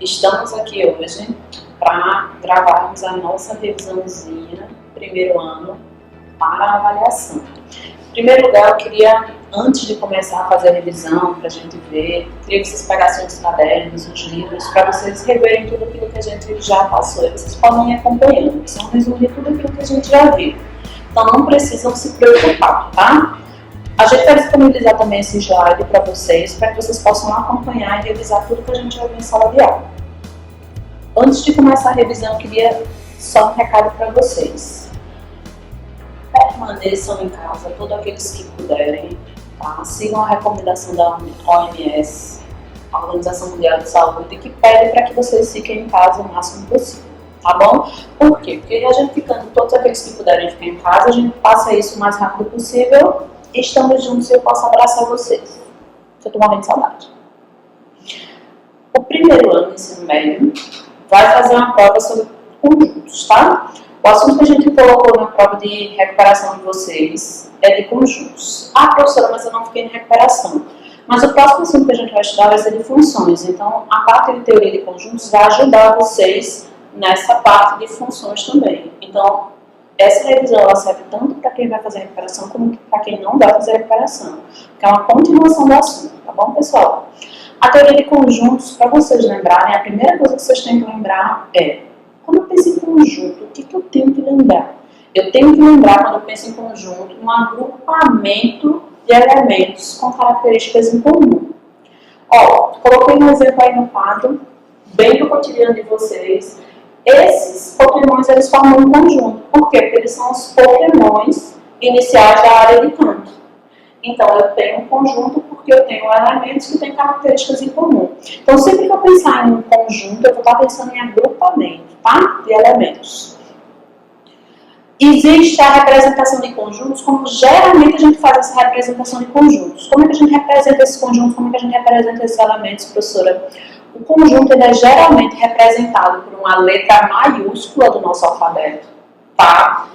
Estamos aqui hoje para gravarmos a nossa revisãozinha, primeiro ano, para a avaliação. Em primeiro lugar, eu queria, antes de começar a fazer a revisão, para a gente ver, queria que vocês pegassem os cadernos, os livros, para vocês reverem tudo aquilo que a gente já passou. E vocês podem ir acompanhando, são resumos de tudo aquilo que a gente já viu. Então não precisam se preocupar, tá? A gente vai disponibilizar também esse slide para vocês possam acompanhar e revisar tudo que a gente já viu em sala de aula. Antes de começar a revisão, eu queria só um recado para vocês. Permaneçam em casa, todos aqueles que puderem, tá? Sigam a recomendação da OMS, a Organização Mundial de Saúde, que pede para que vocês fiquem em casa o máximo possível, tá bom? Por quê? Porque a gente ficando, todos aqueles que puderem ficar em casa, a gente passa isso o mais rápido possível. Estamos juntos e eu posso abraçar vocês. Eu estou morrendo de saudade. O primeiro ano do ensino médio vai fazer uma prova sobre conjuntos, tá? O assunto que a gente colocou na prova de recuperação de vocês é de conjuntos. Ah, professora, mas eu não fiquei em recuperação. Mas o próximo assunto que a gente vai estudar vai ser de funções. Então, a parte de teoria de conjuntos vai ajudar vocês nessa parte de funções também. Então, essa revisão ela serve tanto para quem vai fazer a recuperação como para quem não vai fazer a recuperação, que é uma continuação do assunto, tá bom, pessoal? A teoria de conjuntos, para vocês lembrarem, a primeira coisa que vocês têm que lembrar é, quando eu penso em conjunto, o que eu tenho que lembrar? Eu tenho que lembrar, quando eu penso em conjunto, um agrupamento de elementos com características em comum. Ó, coloquei um exemplo aí no quadro, bem do cotidiano de vocês. Esses pokémons, eles formam um conjunto. Por quê? Porque eles são os pokémons iniciais da área de canto. Então, eu tenho um conjunto porque eu tenho elementos que têm características em comum. Então, sempre que eu pensar em um conjunto, eu vou estar pensando em agrupamento, tá? De elementos. Existe a representação de conjuntos, como geralmente a gente faz essa representação de conjuntos. Como é que a gente representa esse conjunto? Como é que a gente representa esses elementos, professora? O conjunto ele é geralmente representado por uma letra maiúscula do nosso alfabeto, tá?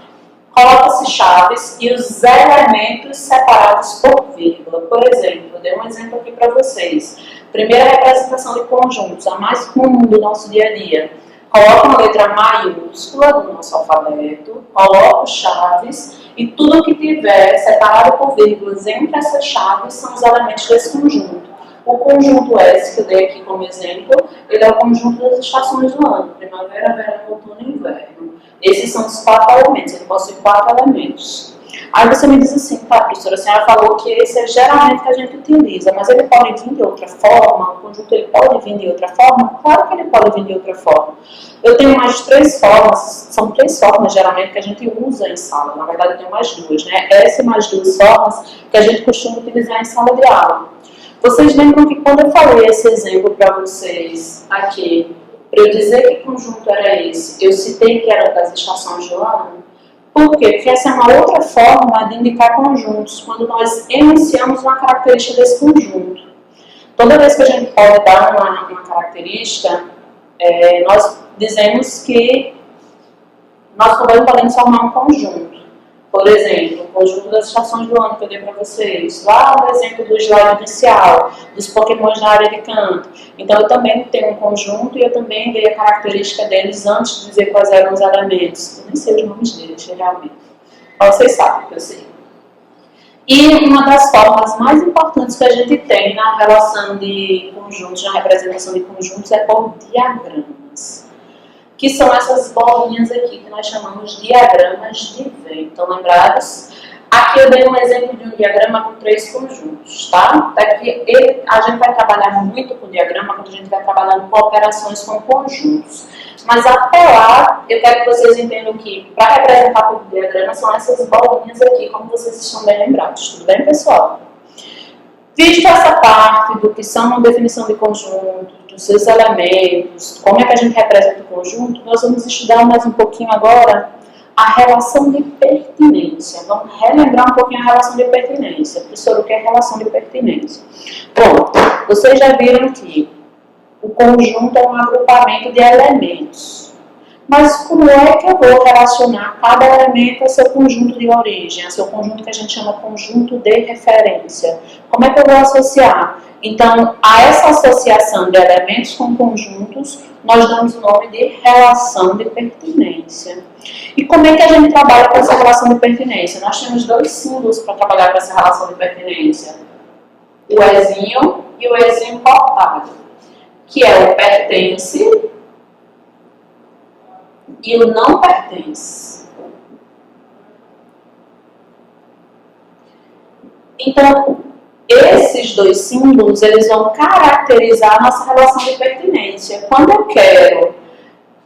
Coloca-se chaves e os elementos separados por vírgula. Por exemplo, eu dei um exemplo aqui para vocês. Primeira representação de conjuntos, a mais comum do nosso dia a dia. Coloca uma letra maiúscula do nosso alfabeto, coloca chaves e tudo que tiver separado por vírgulas entre essas chaves são os elementos desse conjunto. O conjunto S, que eu dei aqui como exemplo, ele é o conjunto das estações do ano. Primavera, verão, outono e inverno. Esses são os 4 elementos, ele possui 4 elementos. Aí você me diz assim, tá, professora, a senhora falou que esse é geralmente que a gente utiliza, mas ele pode vir de outra forma? O conjunto ele pode vir de outra forma? Claro que ele pode vir de outra forma. Eu tenho mais 3 formas, são 3 formas geralmente que a gente usa em sala. Na verdade eu tenho mais 2, né? Essa e mais 2 formas que a gente costuma utilizar em sala de aula. Vocês lembram que quando eu falei esse exemplo para vocês aqui, para eu dizer que conjunto era esse, eu citei que era das estações do ano? Por quê? Porque essa é uma outra forma de indicar conjuntos, quando nós enunciamos uma característica desse conjunto. Toda vez que a gente pode dar uma característica, nós dizemos que nós podemos formar um conjunto. Por exemplo, o conjunto das estações do ano que eu dei para vocês. Lá no exemplo do slide inicial, dos pokémons na área de canto. Então, eu também tenho um conjunto e eu também dei a característica deles antes de dizer quais eram os elementos. Eu nem sei os nomes deles, realmente. Mas vocês sabem que eu sei. E uma das formas mais importantes que a gente tem na relação de conjuntos, na representação de conjuntos, é por diagramas. Que são essas bolinhas aqui, que nós chamamos de diagramas de Venn. Estão lembrados? Aqui eu dei um exemplo de um diagrama com 3 conjuntos, tá? Daqui a gente vai trabalhar muito com diagrama quando a gente vai trabalhando com operações com conjuntos. Mas até lá, eu quero que vocês entendam que, para representar por diagrama, são essas bolinhas aqui, como vocês estão bem lembrados. Tudo bem, pessoal? Visto essa parte do que são definição de conjunto, dos seus elementos, como é que a gente representa o conjunto, nós vamos estudar mais um pouquinho agora a relação de pertinência. Vamos relembrar um pouquinho a relação de pertinência. Professor, o que é relação de pertinência? Bom, vocês já viram que o conjunto é um agrupamento de elementos. Mas como é que eu vou relacionar cada elemento ao seu conjunto de origem, ao seu conjunto que a gente chama conjunto de referência? Como é que eu vou associar? Então, a essa associação de elementos com conjuntos, nós damos o nome de relação de pertinência. E como é que a gente trabalha com essa relação de pertinência? Nós temos dois símbolos para trabalhar com essa relação de pertinência. O ezinho e o ezinho cortado, que é o pertence e o não pertence. Então, esses dois símbolos, eles vão caracterizar a nossa relação de pertinência. Quando eu quero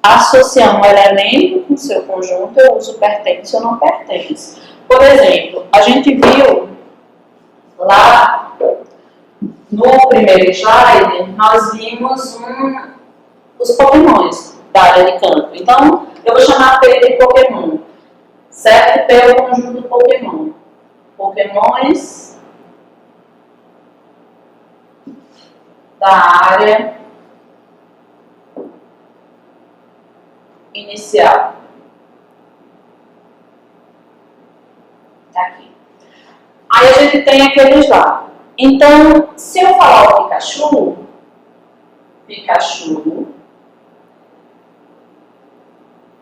associar um elemento com seu conjunto, eu uso pertence ou não pertence. Por exemplo, a gente viu lá no primeiro slide, nós vimos os pokémons da área de campo. Então, eu vou chamar P de Pokémon, certo? P é o conjunto Pokémon. Pokémons da área inicial. Tá aqui. Aí a gente tem aqueles lá. Então, se eu falar o Pikachu, Pikachu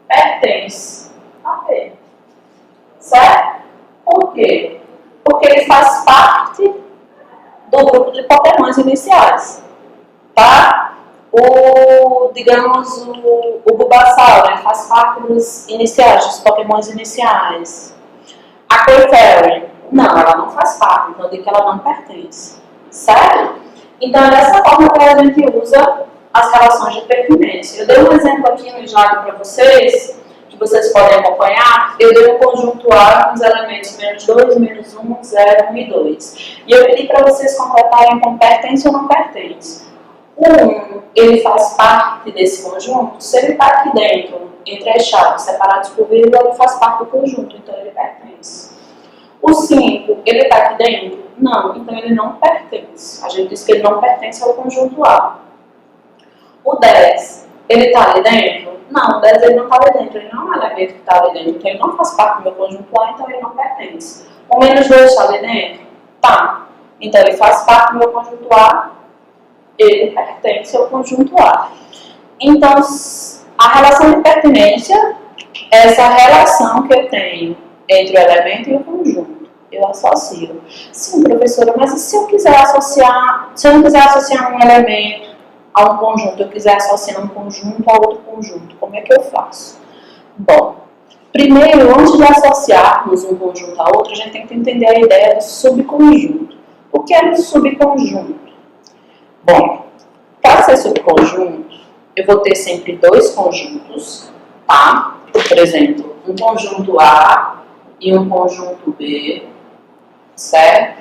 pertence a P. Certo? Por quê? Porque ele faz parte do grupo de pokémons iniciais. Tá? Digamos, o Bulbasaur, ele faz parte dos iniciais, dos pokémons iniciais. A Clefairy, não, ela não faz parte, então eu digo que ela não pertence. Certo? Então é dessa forma que a gente usa as relações de pertinência. Eu dei um exemplo aqui no slide para vocês, que vocês podem acompanhar. Eu dei um conjunto A com os elementos menos 2, menos 1, 0, 1 e 2. E eu pedi para vocês completarem com pertence ou não pertence. O 1, ele faz parte desse conjunto. Se ele está aqui dentro, entre as chaves separadas por vírgula, ele faz parte do conjunto, então ele pertence. O 5, ele está aqui dentro? Não, então ele não pertence. A gente diz que ele não pertence ao conjunto A. O 10, ele está ali dentro? Não, o 10 ele não está ali dentro, ele não é um elemento que está ali dentro, então ele não faz parte do meu conjunto A, então ele não pertence. O menos 2 está ali dentro? Tá. Então ele faz parte do meu conjunto A, ele pertence ao conjunto A. Então, a relação de pertinência é essa relação que eu tenho entre o elemento e o conjunto. Eu associo. Sim, professora, mas e se eu quiser associar, se eu não quiser associar um elemento a um conjunto, eu quiser associar um conjunto a outro conjunto, como é que eu faço? Bom, primeiro, antes de associarmos um conjunto a outro, a gente tem que entender a ideia do subconjunto. O que é um subconjunto? Bom, para ser subconjunto, eu vou ter sempre dois conjuntos, tá? Por exemplo, um conjunto A e um conjunto B, certo?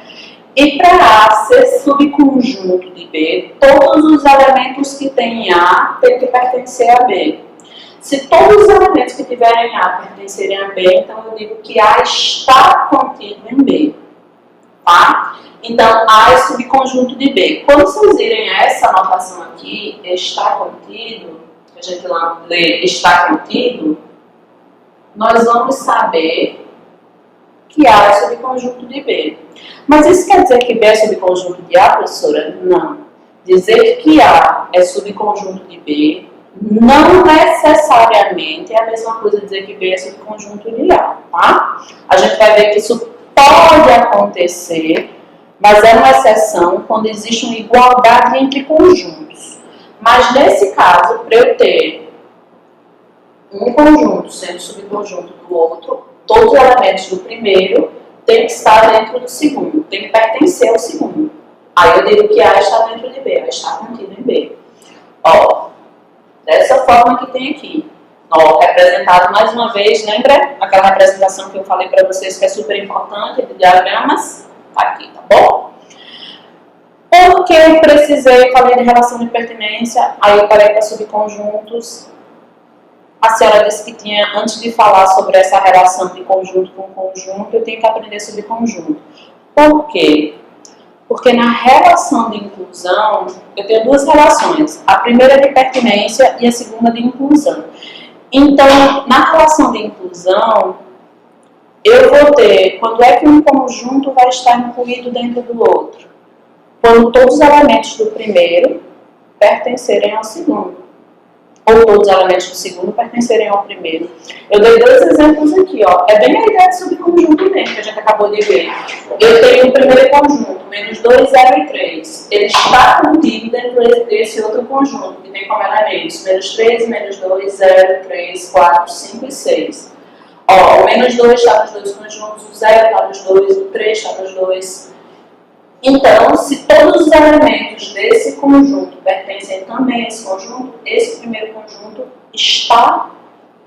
E para A ser subconjunto de B, todos os elementos que tem em A têm que pertencer a B. Se todos os elementos que tiverem em A pertencerem a B, então eu digo que A está contido em B, tá? Então, A é subconjunto de B. Quando vocês irem a essa notação aqui, está contido, a gente lá lê está contido, nós vamos saber que A é subconjunto de B. Mas isso quer dizer que B é subconjunto de A, professora? Não. Dizer que A é subconjunto de B não necessariamente é a mesma coisa dizer que B é subconjunto de A, tá? A gente vai ver que isso pode acontecer, mas é uma exceção quando existe uma igualdade entre conjuntos. Mas nesse caso, para eu ter um conjunto sendo subconjunto do outro, todos os elementos do primeiro têm que estar dentro do segundo, tem que pertencer ao segundo. Aí eu digo que A está dentro de B, A está contido em B. Ó, dessa forma que tem aqui. Ó, representado mais uma vez, lembra aquela representação que eu falei para vocês que é super importante, de diagramas? Tá aqui, tá bom? Porque eu precisei, falei de relação de pertinência, aí eu parei para subconjuntos. A senhora disse que tinha, antes de falar sobre essa relação de conjunto com conjunto, eu tenho que aprender sobre conjunto. Por quê? Porque na relação de inclusão, eu tenho duas relações. A primeira é de pertinência e a segunda de inclusão. Então, na relação de inclusão, eu vou ter quando é que um conjunto vai estar incluído dentro do outro. Quando todos os elementos do primeiro pertencerem ao segundo. Ou todos os elementos do segundo pertencerem ao primeiro. Eu dei dois exemplos aqui, ó. É bem a ideia de subconjunto mesmo, que a gente acabou de ver. Eu tenho o primeiro conjunto, menos 2, 0 e 3. Ele está contido dentro desse outro conjunto, que tem como elementos menos 3, menos 2, 0, 3, 4, 5 e 6. Ó, o menos 2 está nos dois conjuntos, o 0 está nos dois, o 3 está nos dois. Então, se todos os elementos desse conjunto pertencem também a esse conjunto, esse primeiro conjunto está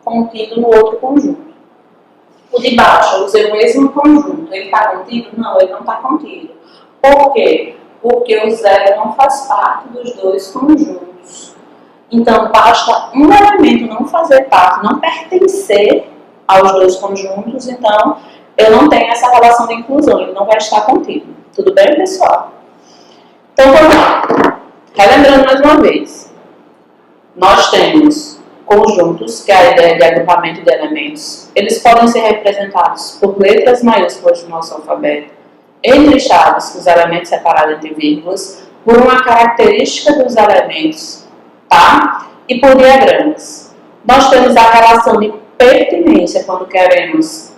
contido no outro conjunto. O de baixo, eu usei o mesmo conjunto. Ele está contido? Não, ele não está contido. Por quê? Porque o 0 não faz parte dos dois conjuntos. Então, basta um elemento não fazer parte, não pertencer aos dois conjuntos, então eu não tenho essa relação de inclusão, ele não vai estar contido. Tudo bem, pessoal? Então, vamos lá. Relembrando mais uma vez. Nós temos conjuntos, que é a ideia de agrupamento de elementos. Eles podem ser representados por letras maiúsculas do nosso alfabeto, entre chaves, os elementos separados entre vírgulas, por uma característica dos elementos, tá? E por diagramas. Nós temos a relação de pertinência, quando queremos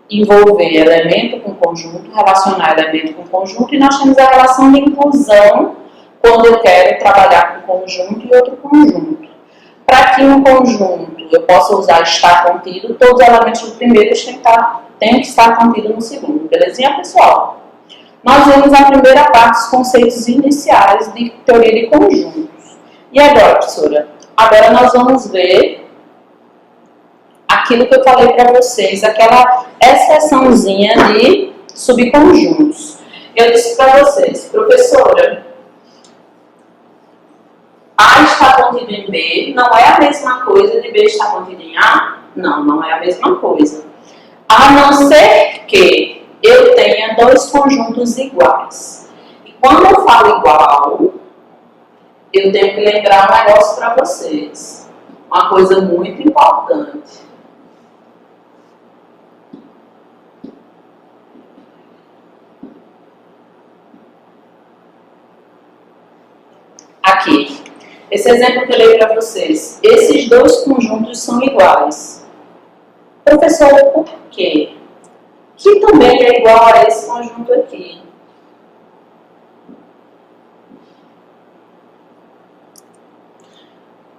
envolver elemento com conjunto, relacionar elemento com conjunto, e nós temos a relação de inclusão, quando eu quero trabalhar com conjunto e outro conjunto. Para que um conjunto eu possa usar estar contido, todos os elementos do primeiro têm que estar contidos no segundo. Belezinha, pessoal? Nós vimos na primeira parte os conceitos iniciais de teoria de conjuntos. E agora, professora? Agora nós vamos ver aquilo que eu falei para vocês, aquela exceçãozinha de subconjuntos. Eu disse para vocês, professora, A está contido em B, não é a mesma coisa de B estar contido em A? Não, não é a mesma coisa. A não ser que eu tenha dois conjuntos iguais. E quando eu falo igual, eu tenho que lembrar um negócio para vocês. Uma coisa muito importante. Aqui, esse exemplo que eu dei para vocês, esses dois conjuntos são iguais. Professor, por quê? Que também é igual a esse conjunto aqui.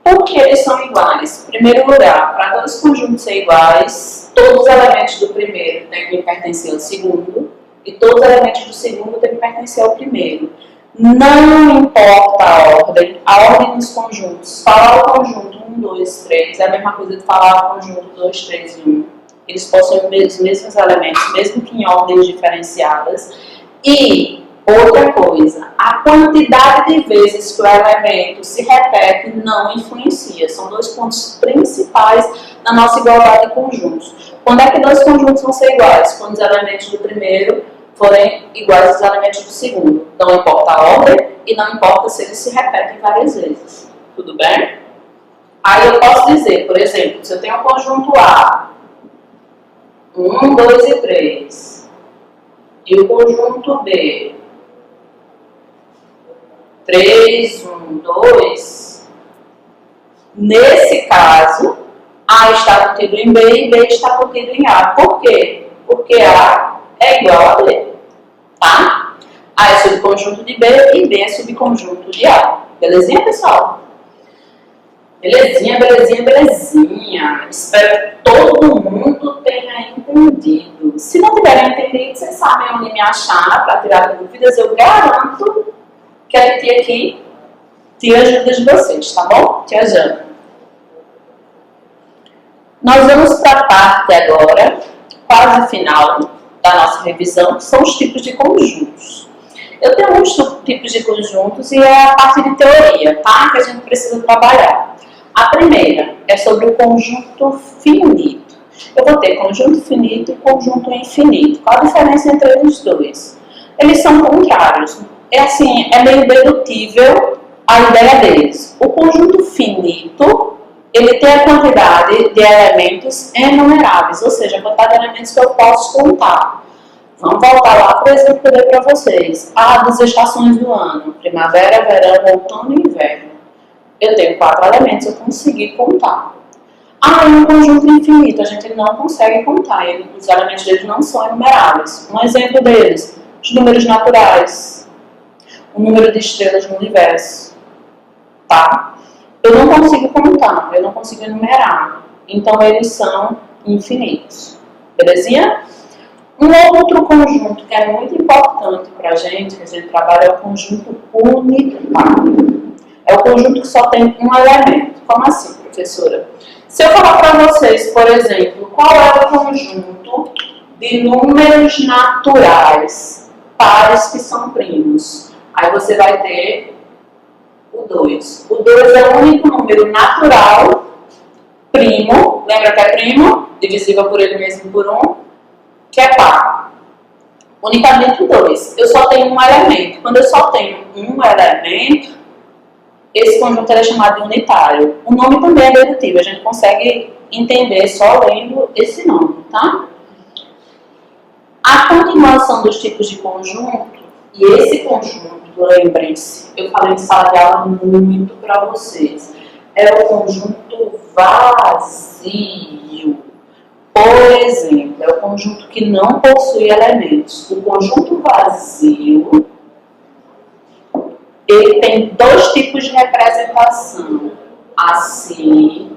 Por que eles são iguais? Em primeiro lugar, para dois conjuntos ser iguais, todos os elementos do primeiro têm que pertencer ao segundo, e todos os elementos do segundo têm que pertencer ao primeiro. Não importa a ordem dos conjuntos. Falar o conjunto 1, 2, 3 é a mesma coisa de falar o conjunto 2, 3 e 1. Eles possuem os mesmos elementos, mesmo que em ordens diferenciadas. E, outra coisa, a quantidade de vezes que o elemento se repete não influencia. São dois pontos principais na nossa igualdade de conjuntos. Quando é que dois conjuntos vão ser iguais? Quando os elementos do primeiro forem iguais aos elementos do segundo. Não importa a ordem e não importa se eles se repetem várias vezes. Tudo bem? Aí eu posso dizer, por exemplo, se eu tenho um conjunto A, 1, 2 e 3, e o conjunto B, 3, 1, 2, nesse caso, A está contido em B e B está contido em A. Por quê? Porque A é igual a B, tá? A é subconjunto de B e B é subconjunto de A. Belezinha, pessoal? Belezinha, belezinha, belezinha. Espero que todo mundo tenha entendido. Se não tiverem entendido, vocês sabem onde me achar para tirar dúvidas. Eu garanto que a tia aqui tira ajuda de vocês, tá bom? Tia Jana. Nós vamos para a parte agora, quase final da nossa revisão, que são os tipos de conjuntos. Eu tenho muitos tipos de conjuntos e é a parte de teoria, tá? Que a gente precisa trabalhar. A primeira é sobre o conjunto finito. Eu vou ter conjunto finito e conjunto infinito. Qual a diferença entre eles dois? Eles são contrários. É assim, é meio dedutível a ideia deles. O conjunto finito ele tem a quantidade de elementos enumeráveis, ou seja, a quantidade de elementos que eu posso contar. Vamos voltar lá, por exemplo, que eu dei para vocês. Das estações do ano, primavera, verão, outono e inverno. Eu tenho 4 elementos, eu consegui contar. É um conjunto infinito, a gente não consegue contar, os elementos deles não são enumeráveis. Um exemplo deles, os números naturais, o número de estrelas no universo, tá? Eu não consigo contar, eu não consigo enumerar, então eles são infinitos, belezinha? Um outro conjunto que é muito importante para a gente trabalha, é o conjunto unitário. É o conjunto que só tem um elemento. Como assim, professora? Se eu falar para vocês, por exemplo, qual é o conjunto de números naturais, pares que são primos, aí você vai ter o 2. O 2 é o único número natural, primo, lembra que é primo? Divisível por ele mesmo por 1, que é par. Unicamente o 2. Eu só tenho um elemento. Quando eu só tenho um elemento, esse conjunto é chamado de unitário. O nome também é dedutivo, a gente consegue entender só lendo esse nome, tá? A continuação dos tipos de conjunto, e esse conjunto, lembrem-se, eu falei em sala de aula muito para vocês, é o conjunto vazio. Por exemplo, é o conjunto que não possui elementos. O conjunto vazio, ele tem 2 tipos de representação. Assim,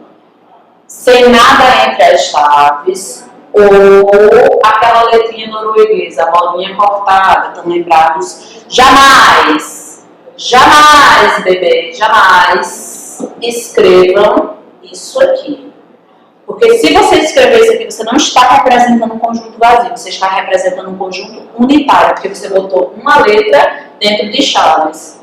sem nada entre as chaves, ou aquela letrinha norueguesa, a bolinha cortada, estão lembrados? Jamais, jamais, bebê, jamais escrevam isso aqui. Porque se você escrever isso aqui, você não está representando um conjunto vazio, você está representando um conjunto unitário, porque você botou uma letra dentro de chaves.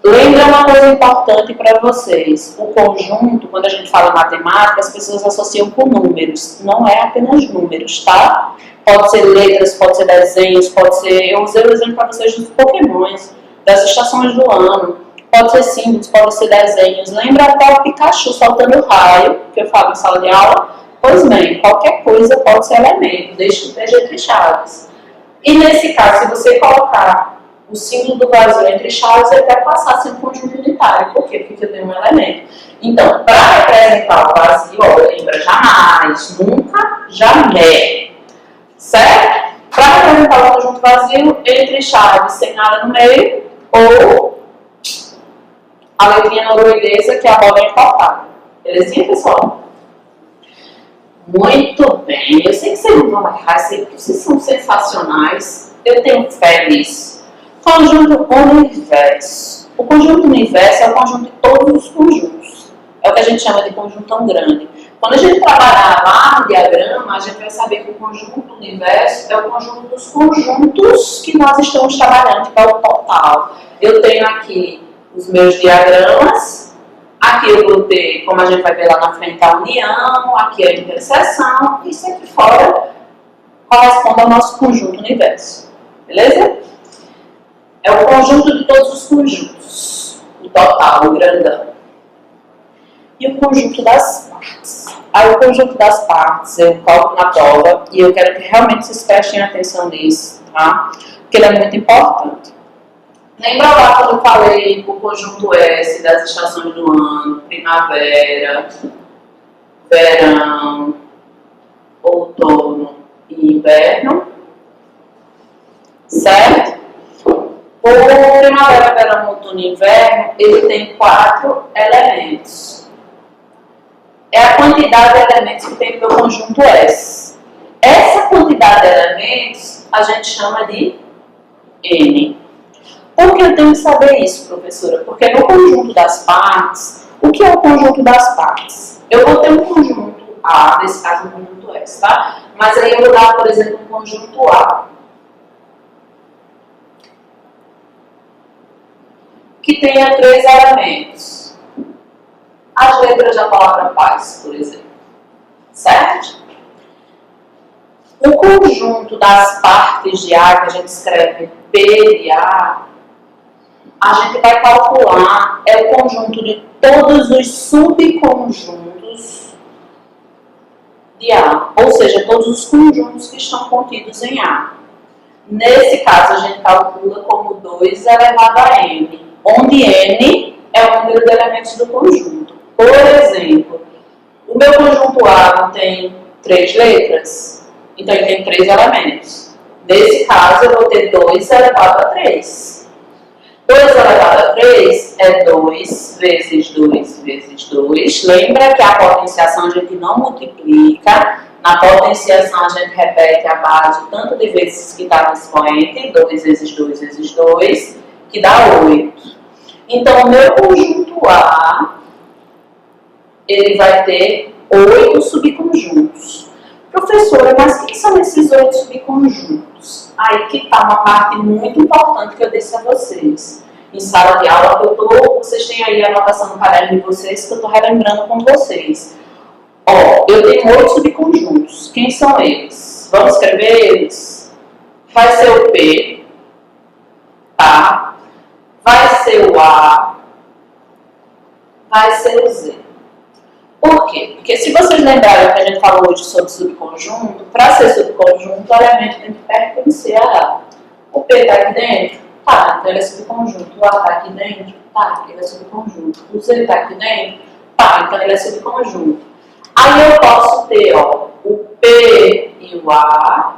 Lembra uma coisa importante para vocês, o conjunto, quando a gente fala matemática, as pessoas associam com números, não é apenas números, tá? Pode ser letras, pode ser desenhos, pode ser, eu usei o exemplo para vocês dos pokémons, das estações do ano, pode ser símbolos, pode ser desenhos, lembra até o Pikachu soltando raio, que eu falo em sala de aula? Pois bem, qualquer coisa pode ser elemento, desde que esteja entre chaves. E nesse caso, se você colocar o símbolo do vazio entre chaves, ele vai passar a ser um conjunto unitário. Por quê? Porque eu tenho um elemento. Então, para representar o vazio, ó, lembra jamais, nunca, jamais. Certo? Para representar o conjunto vazio, entre chaves, sem nada no meio, ou a letrinha norueguesa, que é a bolinha cortada. Belezinha, pessoal? Muito bem. Eu sei que vocês não vão errar, sei que vocês são sensacionais. Eu tenho fé nisso. Conjunto universo. O conjunto universo é o conjunto de todos os conjuntos. É o que a gente chama de conjuntão grande. Quando a gente trabalhar lá no diagrama, a gente vai saber que o conjunto universo é o conjunto dos conjuntos que nós estamos trabalhando, que é o total. Eu tenho aqui os meus diagramas. Aqui eu vou ter, como a gente vai ver lá na frente, a união, aqui a interseção, e isso aqui fora corresponde ao nosso conjunto universo. Beleza? É o conjunto de todos os conjuntos, o total, o grandão. E o conjunto das partes. Aí o conjunto das partes eu coloco na prova e eu quero que realmente vocês prestem atenção nisso, tá? Porque ele é muito importante. Lembra lá quando eu falei o conjunto S das estações do ano, primavera, verão, outono e inverno? Certo? O primavera, verão, outono e inverno, ele tem 4 elementos. É a quantidade de elementos que tem no meu conjunto S. Essa quantidade de elementos a gente chama de N. Por que eu tenho que saber isso, professora? Porque no conjunto das partes, o que é o conjunto das partes? Eu vou ter um conjunto A, nesse caso um conjunto S, tá? Mas aí eu vou dar, por exemplo, um conjunto A, que tenha 3 elementos. As letras da palavra paz, por exemplo. Certo? O conjunto das partes de A, que a gente escreve P de A gente vai calcular, é o conjunto de todos os subconjuntos de A, ou seja, todos os conjuntos que estão contidos em A. Nesse caso, a gente calcula como 2 elevado a n, onde n é o número de elementos do conjunto. Por exemplo, o meu conjunto A não tem 3 letras, então ele tem 3 elementos. Nesse caso, eu vou ter 2 elevado a 3. 2 elevado a 3 é 2 vezes 2 vezes 2. Lembra que a potenciação a gente não multiplica. Na potenciação a gente repete a base tanto de vezes que está no expoente, 2 vezes 2 vezes 2, que dá 8. Então, o meu conjunto A, ele vai ter 8 subconjuntos. Professora, mas quem são esses 8 subconjuntos? Aí que está uma parte muito importante que eu disse a vocês. Em sala de aula, vocês têm aí a anotação no caderno de vocês que eu estou relembrando com vocês. Ó, eu tenho 8 subconjuntos. Quem são eles? Vamos escrever eles? Vai ser o P, tá? Vai ser o A, vai ser o Z. Por quê? Porque se vocês lembrarem que a gente falou hoje sobre subconjunto, para ser subconjunto, o elemento tem que pertencer a A. O P está aqui dentro? Tá, então ele é subconjunto. O A está aqui dentro? Tá, ele é subconjunto. O Z está aqui dentro? Tá, então ele é subconjunto. Aí eu posso ter, ó, o P e o A.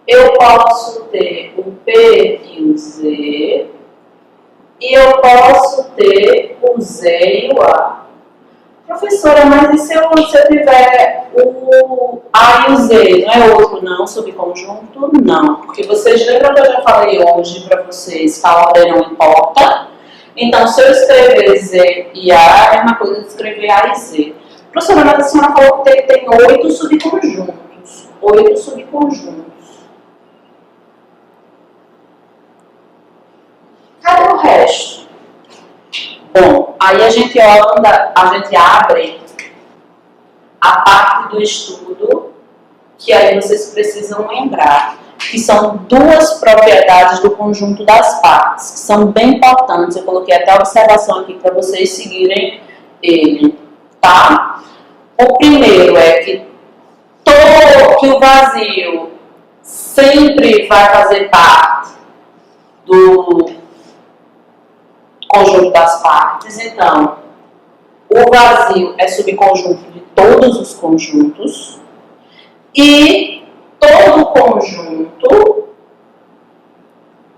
Eu posso ter o P e o Z. E eu posso ter o Z e o A. Professora, mas e se eu tiver o A e o Z? Não é outro não, subconjunto? Não. Porque vocês lembram que eu já falei hoje para vocês que a ordem não importa? Então, se eu escrever Z e A, é uma coisa de escrever A e Z. Professora, mas a senhora falou que tem 8 subconjuntos. 8 subconjuntos. Cadê o resto? Bom, aí a gente abre a parte do estudo que aí vocês precisam lembrar, que são 2 propriedades do conjunto das partes, que são bem importantes. Eu coloquei até a observação aqui para vocês seguirem ele, tá? O primeiro é que o vazio sempre vai fazer parte do conjunto das partes. Então, o vazio é subconjunto de todos os conjuntos e todo conjunto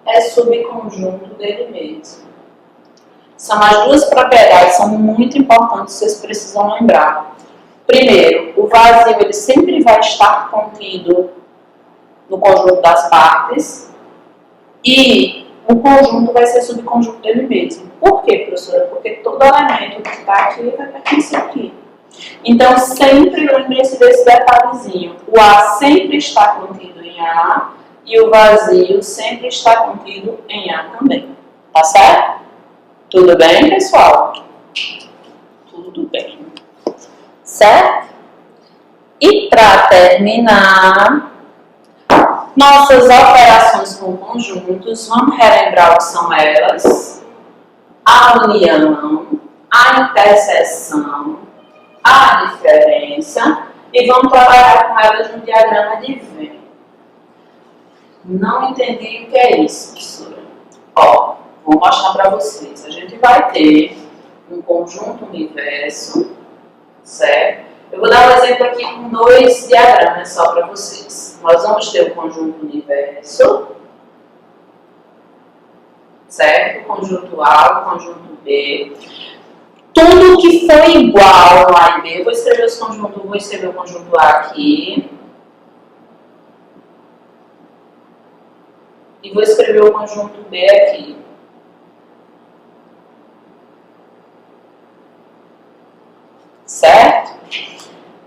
é subconjunto dele mesmo. São as 2 propriedades, são muito importantes, vocês precisam lembrar. Primeiro, o vazio ele sempre vai estar contido no conjunto das partes e o conjunto vai ser subconjunto dele mesmo. Por quê, professora? Porque todo elemento que está aqui vai pertencer aqui. Então, sempre lembre-se desse detalhezinho. O A sempre está contido em A e o vazio sempre está contido em A também. Tá certo? Tudo bem, pessoal? Tudo bem. Certo? E para terminar, nossas operações com conjuntos, vamos relembrar o que são elas: a união, a interseção, a diferença, e vamos trabalhar com elas no diagrama de Venn. Não entendi o que é isso, professora. Ó, vou mostrar para vocês. A gente vai ter um conjunto universo, certo? Eu vou dar um exemplo aqui com 2 diagramas só para vocês. Nós vamos ter o conjunto universo, certo? O conjunto A, o conjunto B. Tudo que for igual no A e B, eu vou escrever os conjuntos, vou escrever o conjunto A aqui. E vou escrever o conjunto B aqui. Certo?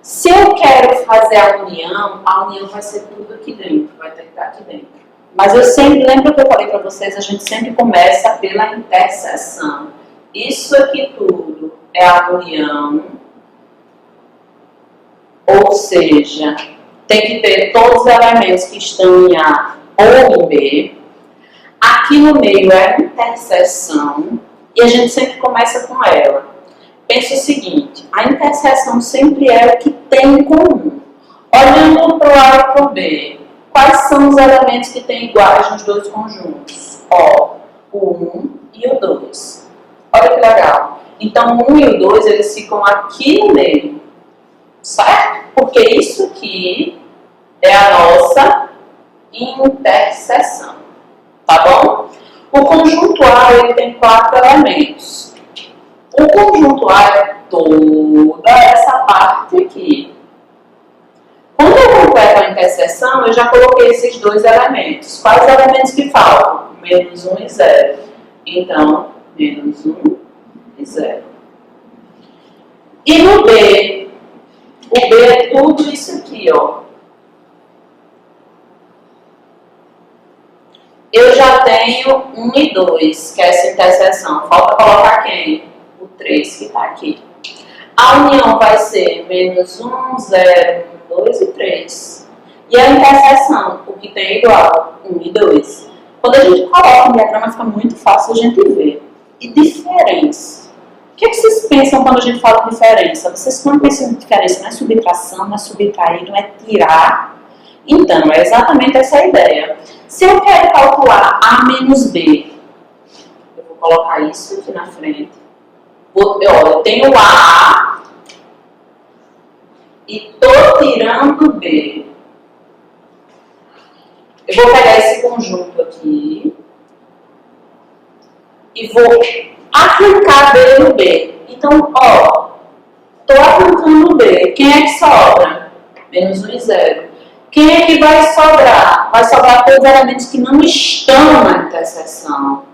Se eu quero fazer a união vai ser tudo aqui dentro, vai ter que estar aqui dentro. Mas eu sempre, lembra que eu falei para vocês, a gente sempre começa pela interseção. Isso aqui tudo é a união, ou seja, tem que ter todos os elementos que estão em A ou em B. Aqui no meio é a interseção e a gente sempre começa com ela. pensa o seguinte, a interseção sempre é o que tem em comum. Olhando para o A e para o B, quais são os elementos que têm iguais nos dois conjuntos? Ó, o 1 e o 2. Olha que legal. Então, o 1 e o 2, eles ficam aqui no meio, certo? Porque isso aqui é a nossa interseção, tá bom? O conjunto A, ele tem 4 elementos. O conjunto A é toda essa parte aqui. Quando eu completo a interseção, eu já coloquei esses 2 elementos. Quais elementos que faltam? Menos 1 e 0. Então, menos 1 e 0. E no B? O B é tudo isso aqui, ó. Eu já tenho 1 e 2, que é essa interseção. Falta colocar quem? O 3 que está aqui. A união vai ser menos 1, 0, 2 e 3. E a interseção, o que tem igual, 1 e 2. Quando a gente coloca um diagrama, fica muito fácil a gente ver. E diferença. O que vocês pensam quando a gente fala de diferença? Vocês quando pensam em diferença, não é subtração, não é subtrair, não é tirar. Então, é exatamente essa a ideia. Se eu quero calcular A menos B, eu vou colocar isso aqui na frente. Eu tenho A e estou tirando B. Eu vou pegar esse conjunto aqui e vou aplicar B no B. Então, ó, estou aplicando B. Quem é que sobra? Menos 1 e 0. Quem é que vai sobrar? Vai sobrar todos os elementos que não estão na interseção.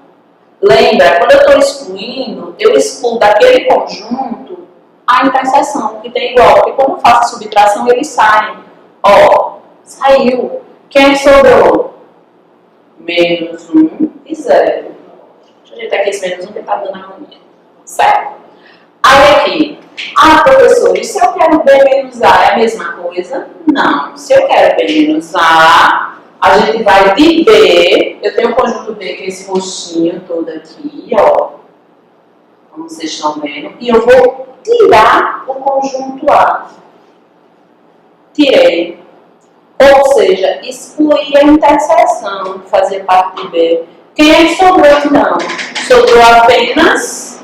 Lembra, quando eu estou excluindo, eu excluo daquele conjunto a interseção, que tem igual. Porque quando eu faço a subtração, eles saem. Ó, saiu. Quem é que sobrou? Menos 1 e 0. Deixa eu ajeitar aqui esse menos 1 que está dando a harmonia. Certo? Aí aqui. Ah, professor, e se eu quero B menos A, é a mesma coisa? Não. Se eu quero B menos A, a gente vai de B. Eu tenho o conjunto B, que é esse roxinho todo aqui, ó. Como vocês estão vendo. E eu vou tirar o conjunto A. Tirei. Ou seja, excluir a interseção que fazia parte de B. Quem é que sobrou então? Sobrou apenas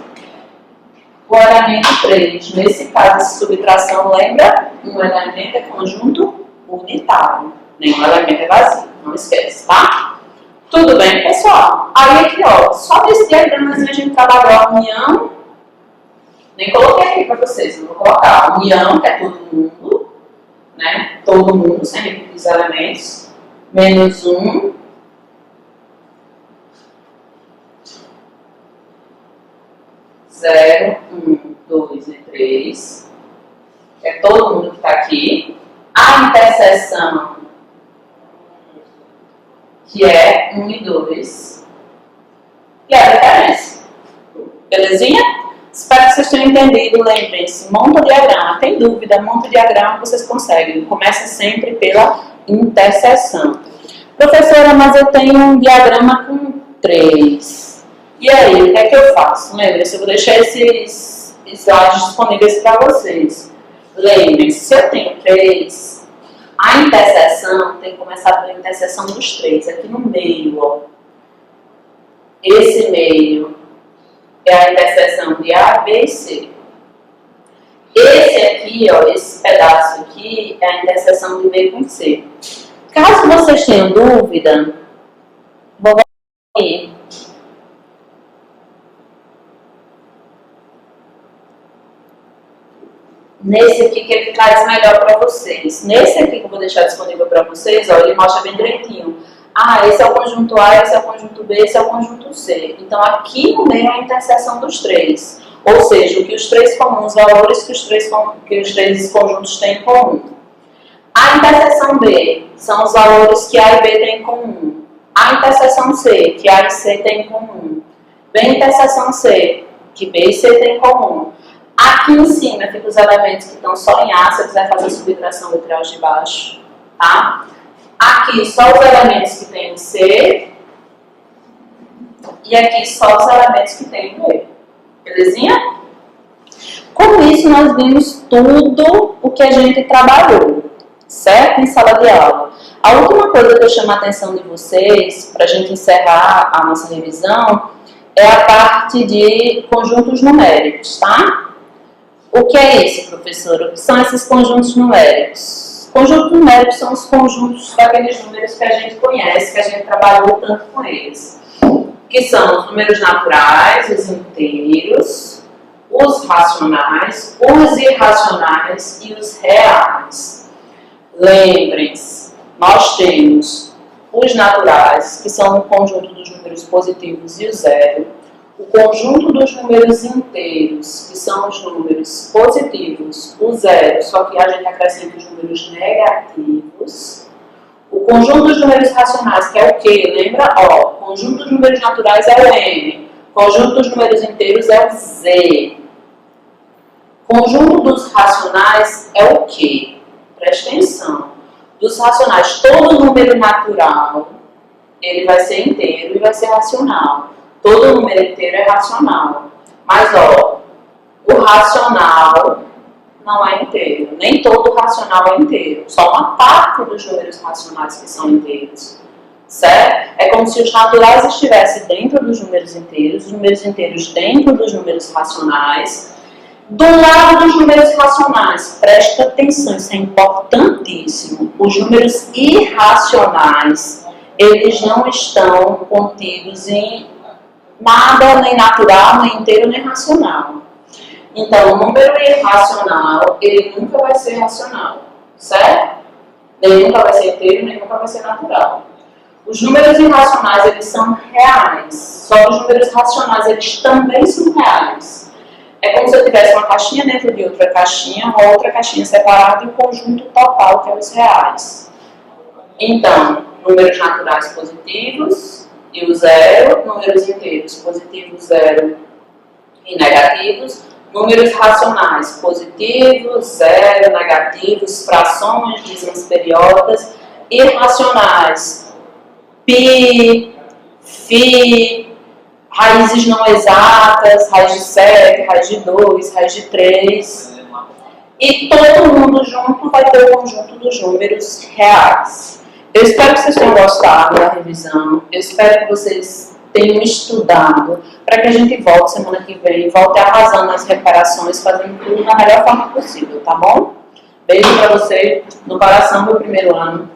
o elemento 3. Nesse caso, de subtração, lembra? Um elemento é conjunto unitário. Nenhum elemento é vazio. Não esquece, tá? Tudo bem, pessoal? Aí aqui, ó, só nesse diagramazinho a gente trabalhou a união. Nem coloquei aqui para vocês, não vou colocar. A união, que é todo mundo. Né? Todo mundo, sem repetir os elementos, menos 1, 0, 1, 2 e 3, que é todo mundo que está aqui. A interseção, que é 1 e 2, e a diferença. Belezinha? Espero que vocês tenham entendido. Lembrem-se, monta o diagrama. Tem dúvida? Monta o diagrama, vocês conseguem. Começa sempre pela interseção. Professora, mas eu tenho um diagrama com 3. E aí, o que é que eu faço? Lembrem-se, eu vou deixar esses slides disponíveis para vocês. Lembrem-se, se eu tenho 3, a interseção tem que começar pela interseção dos 3, aqui no meio, ó. Esse meio é a interseção de A, B e C. Esse aqui, ó, esse pedaço aqui, é a interseção de B com C. Caso vocês tenham dúvida, vou voltar aqui. Nesse aqui que ele traz melhor para vocês. Nesse aqui que eu vou deixar disponível para vocês, ó, ele mostra bem direitinho. Ah, esse é o conjunto A, esse é o conjunto B, esse é o conjunto C. Então, aqui no meio é a interseção dos 3. Ou seja, o que os 3 comuns, os valores que os três conjuntos têm em comum. A interseção B são os valores que A e B têm em comum. A interseção C, que A e C têm em comum. B interseção C, que B e C têm em comum. Aqui em cima ficam os elementos que estão só em A, se eu quiser fazer a subtração do triângulo de baixo. Tá? Aqui só os elementos que tem em C. E aqui só os elementos que tem em B. Belezinha? Com isso, nós vimos tudo o que a gente trabalhou, certo? Em sala de aula. A última coisa que eu chamo a atenção de vocês, para a gente encerrar a nossa revisão, é a parte de conjuntos numéricos, tá? O que é isso, professora? O que são esses conjuntos numéricos? Conjuntos numéricos são os conjuntos daqueles números que a gente conhece, que a gente trabalhou tanto com eles. Que são os números naturais, os inteiros, os racionais, os irracionais e os reais. Lembrem-se, nós temos os naturais, que são o conjunto dos números positivos e o zero. O conjunto dos números inteiros, que são os números positivos, o zero, só que a gente acrescenta os números negativos. O conjunto dos números racionais, que é o quê? Lembra? Ó, o conjunto dos números naturais é o M. O conjunto dos números inteiros é o Z. O conjunto dos racionais é o quê? Preste atenção. Dos racionais, todo número natural, ele vai ser inteiro e vai ser racional. Todo número inteiro é racional. Mas, ó, o racional não é inteiro. Nem todo racional é inteiro. Só uma parte dos números racionais que são inteiros. Certo? É como se os naturais estivessem dentro dos números inteiros, os números inteiros dentro dos números racionais. Do lado dos números racionais, presta atenção, isso é importantíssimo. Os números irracionais, eles não estão contidos em nada, nem natural, nem inteiro, nem racional. Então, o número irracional, ele nunca vai ser racional, certo? Nem nunca vai ser inteiro, nem nunca vai ser natural. Os números irracionais, eles são reais. Só que os números racionais, eles também são reais. É como se eu tivesse uma caixinha dentro de outra caixinha, uma outra caixinha separada e o conjunto total, que é os reais. Então, números naturais positivos e o zero, números inteiros positivos, zero e negativos, números racionais positivos, zero, negativos, frações, dízimas periódicas, irracionais, pi, fi, raízes não exatas, raiz de 7, raiz de 2, raiz de 3. E todo mundo junto vai ter o conjunto dos números reais. Eu espero que vocês tenham gostado da revisão. Eu espero que vocês tenham estudado para que a gente volte semana que vem, volte arrasando nas reparações, fazendo tudo da melhor forma possível, tá bom? Beijo para você no coração do primeiro ano.